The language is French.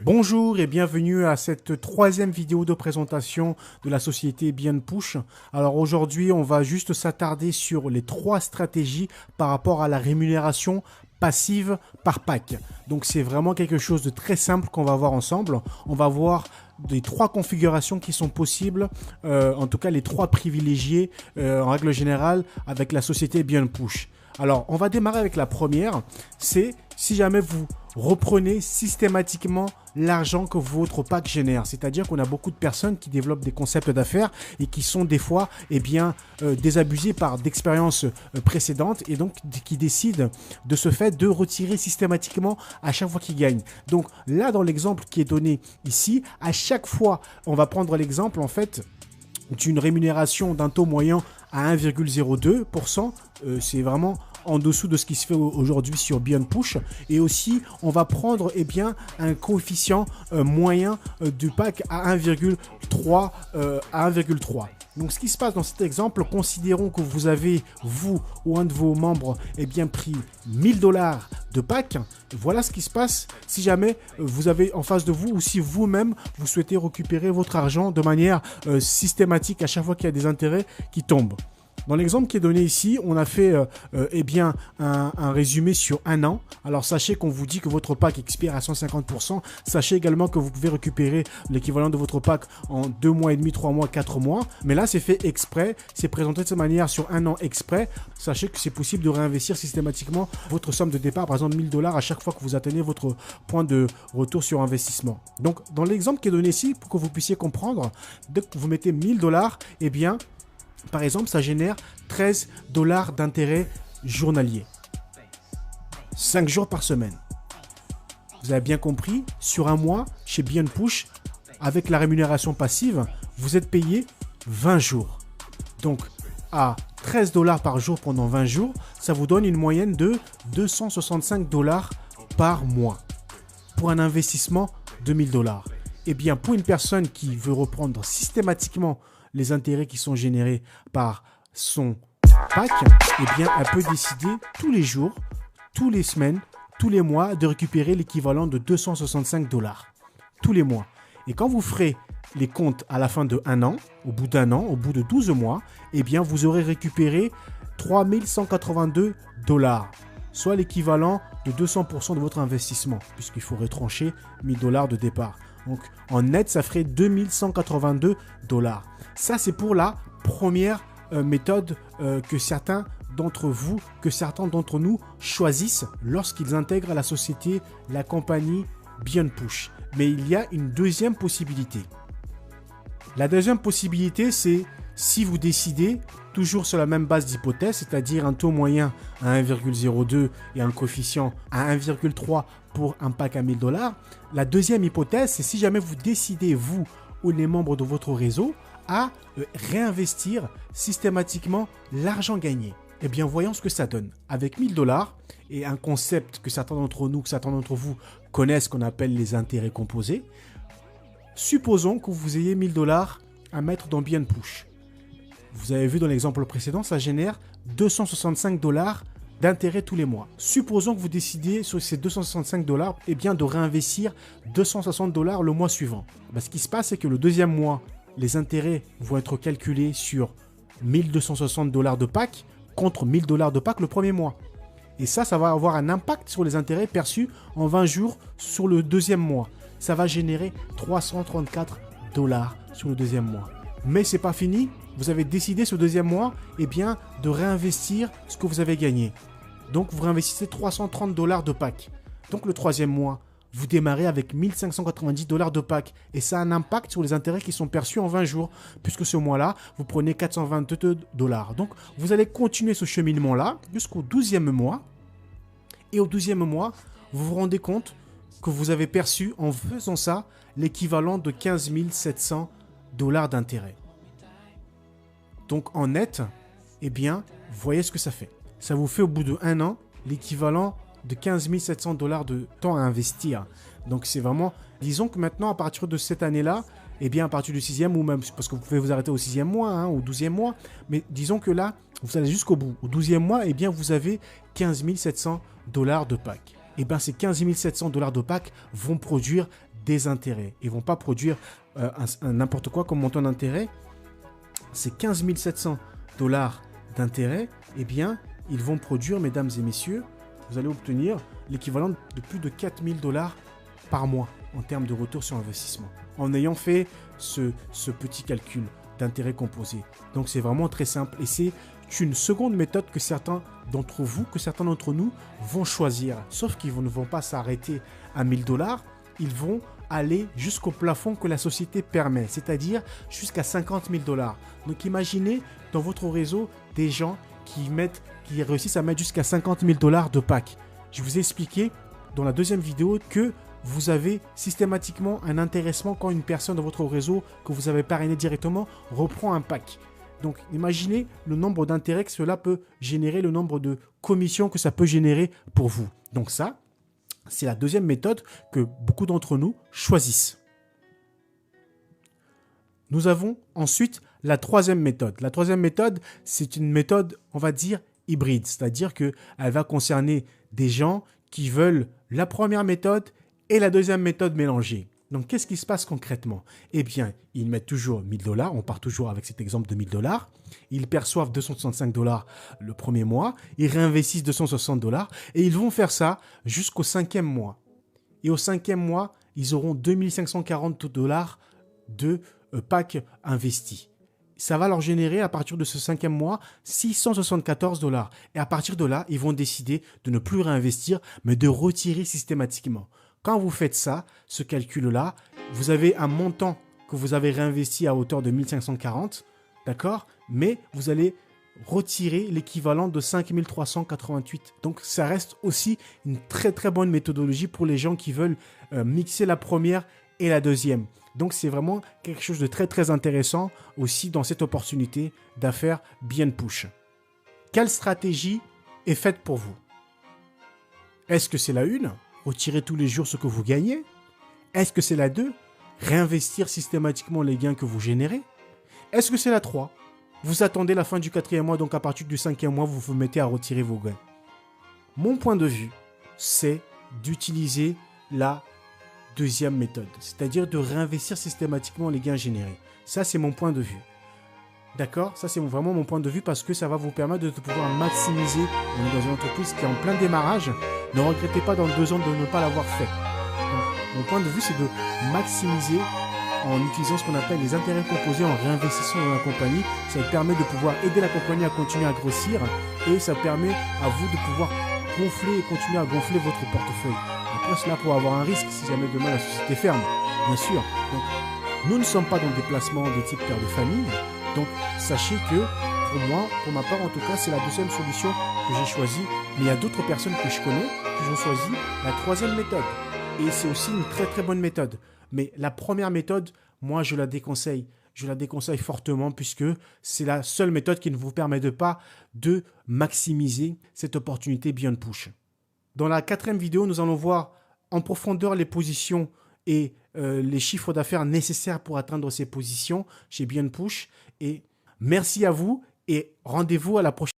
Bonjour et bienvenue à cette troisième vidéo de présentation de la société BNPush. Alors aujourd'hui, on va juste s'attarder sur les trois stratégies par rapport à la rémunération passive par pack. Donc c'est vraiment quelque chose de très simple qu'on va voir ensemble. On va voir des trois configurations qui sont possibles, en tout cas les trois privilégiés en règle générale avec la société BNPush. Alors, on va démarrer avec la première, c'est si jamais vous reprenez systématiquement l'argent que votre pack génère. C'est-à-dire qu'on a beaucoup de personnes qui développent des concepts d'affaires et qui sont des fois désabusées par d'expériences précédentes et donc qui décident de ce fait de retirer systématiquement à chaque fois qu'ils gagnent. Donc là, dans l'exemple qui est donné ici, à chaque fois, on va prendre l'exemple en fait d'une rémunération d'un taux moyen à 1,02%. C'est vraiment en dessous de ce qui se fait aujourd'hui sur BNPush. Et aussi, on va prendre un coefficient moyen du pack à 1,3. Donc, ce qui se passe dans cet exemple, considérons que vous avez, vous ou un de vos membres, pris 1000 $ de pack. Voilà ce qui se passe si jamais vous avez en face de vous ou si vous-même, vous souhaitez récupérer votre argent de manière systématique à chaque fois qu'il y a des intérêts qui tombent. Dans l'exemple qui est donné ici, on a fait un résumé sur un an. Alors sachez qu'on vous dit que votre pack expire à 150%. Sachez également que vous pouvez récupérer l'équivalent de votre pack en 2 mois et demi, 3 mois, 4 mois. Mais là, c'est fait exprès. C'est présenté de cette manière sur un an exprès. Sachez que c'est possible de réinvestir systématiquement votre somme de départ, par exemple 1000 $ à chaque fois que vous atteignez votre point de retour sur investissement. Donc, dans l'exemple qui est donné ici, pour que vous puissiez comprendre, dès que vous mettez 1000 $, par exemple, ça génère 13 $ d'intérêt journalier. 5 jours par semaine. Vous avez bien compris, sur un mois, chez BNPush, avec la rémunération passive, vous êtes payé 20 jours. Donc, à 13 $ par jour pendant 20 jours, ça vous donne une moyenne de 265 $ par mois. Pour un investissement de 1000 $. Pour une personne qui veut reprendre systématiquement les intérêts qui sont générés par son pack, elle peut décider tous les jours, toutes les semaines, tous les mois de récupérer l'équivalent de 265 $. Tous les mois. Et quand vous ferez les comptes à la fin de un an, au bout d'un an, au bout de 12 mois, vous aurez récupéré 3182 $, soit l'équivalent de 200% de votre investissement, puisqu'il faut retrancher 1000 $ de départ. Donc, en net, ça ferait 2182 $. Ça, c'est pour la première méthode que certains d'entre nous choisissent lorsqu'ils intègrent la société, la compagnie BNPush. Mais il y a une deuxième possibilité. La deuxième possibilité, c'est si vous décidez, toujours sur la même base d'hypothèse, c'est-à-dire un taux moyen à 1,02 et un coefficient à 1,3 pour un pack à 1000 $. La deuxième hypothèse, c'est si jamais vous décidez, vous ou les membres de votre réseau, à réinvestir systématiquement l'argent gagné. Voyons ce que ça donne. Avec 1000 $ et un concept que certains d'entre vous connaissent, qu'on appelle les intérêts composés, supposons que vous ayez 1000 $ à mettre dans BNPush. Vous avez vu dans l'exemple précédent, ça génère 265 $ d'intérêt tous les mois. Supposons que vous décidez sur ces 265 $, de réinvestir 260 $ le mois suivant. Ce qui se passe, c'est que le deuxième mois, les intérêts vont être calculés sur 1260 $ de pack contre 1000 $ de pack le premier mois. Et ça va avoir un impact sur les intérêts perçus en 20 jours sur le deuxième mois. Ça va générer 334 $ sur le deuxième mois. Mais c'est pas fini. Vous avez décidé ce deuxième mois de réinvestir ce que vous avez gagné. Donc vous réinvestissez 330 $ de pack. Donc le troisième mois, vous démarrez avec 1590 $ de pack. Et ça a un impact sur les intérêts qui sont perçus en 20 jours. Puisque ce mois-là, vous prenez 422 $. Donc vous allez continuer ce cheminement-là jusqu'au 12e mois. Et au 12e mois, vous vous rendez compte que vous avez perçu en faisant ça l'équivalent de 15 700 $ d'intérêt. Donc en net, voyez ce que ça fait. Ça vous fait au bout de un an l'équivalent de 15 700 $ de temps à investir. Donc c'est vraiment, disons que maintenant à partir de cette année-là, à partir du 6e ou même, parce que vous pouvez vous arrêter au 6e mois, au 12e mois, mais disons que là, vous allez jusqu'au bout. Au 12e mois, vous avez 15 700 $ de pack. Ces 15 700 $ de pack vont produire des intérêts. Ils ne vont pas produire n'importe quoi comme montant d'intérêt. C'est 15 700 $ d'intérêt. Eh bien, ils vont produire, mesdames et messieurs, vous allez obtenir l'équivalent de plus de 4 000 $ par mois en termes de retour sur investissement, en ayant fait ce petit calcul d'intérêt composé. Donc, c'est vraiment très simple et c'est une seconde méthode que certains d'entre vous, que certains d'entre nous vont choisir. Sauf qu'ils ne vont pas s'arrêter à 1 000 $, ils vont aller jusqu'au plafond que la société permet, c'est-à-dire jusqu'à 50 000 $. Donc, imaginez dans votre réseau des gens qui réussissent à mettre jusqu'à 50 000 $ de pack. Je vous ai expliqué dans la deuxième vidéo que vous avez systématiquement un intéressement quand une personne dans votre réseau que vous avez parrainé directement reprend un pack. Donc, imaginez le nombre d'intérêts que cela peut générer, le nombre de commissions que ça peut générer pour vous. Donc ça, c'est la deuxième méthode que beaucoup d'entre nous choisissent. Nous avons ensuite la troisième méthode. La troisième méthode, c'est une méthode, on va dire, hybride. C'est-à-dire qu'elle va concerner des gens qui veulent la première méthode et la deuxième méthode mélangée. Donc, qu'est-ce qui se passe concrètement? Eh bien, ils mettent toujours 1 000 $. On part toujours avec cet exemple de 1 000 $. Ils perçoivent 265 $ le premier mois. Ils réinvestissent 260 $ et ils vont faire ça jusqu'au 5e mois. Et au 5e mois, ils auront 2540 $ de pack investi. Ça va leur générer à partir de ce 5e mois 674 $. Et à partir de là, ils vont décider de ne plus réinvestir, mais de retirer systématiquement. Quand vous faites ça, ce calcul-là, vous avez un montant que vous avez réinvesti à hauteur de 1540, d'accord? Mais vous allez retirer l'équivalent de 5388. Donc, ça reste aussi une très très bonne méthodologie pour les gens qui veulent mixer la première et la deuxième. Donc, c'est vraiment quelque chose de très très intéressant aussi dans cette opportunité d'affaires bien push. Quelle stratégie est faite pour vous? Est-ce que c'est la 1? Retirer tous les jours ce que vous gagnez? Est-ce que c'est la 2? Réinvestir systématiquement les gains que vous générez? Est-ce que c'est la 3? Vous attendez la fin du 4e mois, donc à partir du 5e mois, vous vous mettez à retirer vos gains. Mon point de vue, c'est d'utiliser la deuxième méthode, c'est-à-dire de réinvestir systématiquement les gains générés. Ça, c'est mon point de vue. D'accord? Ça, c'est vraiment mon point de vue parce que ça va vous permettre de pouvoir maximiser. On est dans une entreprise qui est en plein démarrage. Ne regrettez pas dans 2 ans de ne pas l'avoir fait. Donc, mon point de vue, c'est de maximiser en utilisant ce qu'on appelle les intérêts composés en réinvestissant dans la compagnie. Ça permet de pouvoir aider la compagnie à continuer à grossir et ça permet à vous de pouvoir gonfler et continuer à gonfler votre portefeuille. Après cela, pour avoir un risque si jamais demain la société ferme, bien sûr. Donc, nous ne sommes pas dans des placements de type père de famille. Donc, sachez que pour moi, pour ma part en tout cas, c'est la deuxième solution que j'ai choisie. Mais il y a d'autres personnes que je connais qui ont choisi la troisième méthode. Et c'est aussi une très très bonne méthode. Mais la première méthode, moi je la déconseille. Je la déconseille fortement puisque c'est la seule méthode qui ne vous permet pas de maximiser cette opportunité Beyond Push. Dans la 4e vidéo, nous allons voir en profondeur les positions et les chiffres d'affaires nécessaires pour atteindre ces positions chez Beyond Push. Et merci à vous et rendez-vous à la prochaine.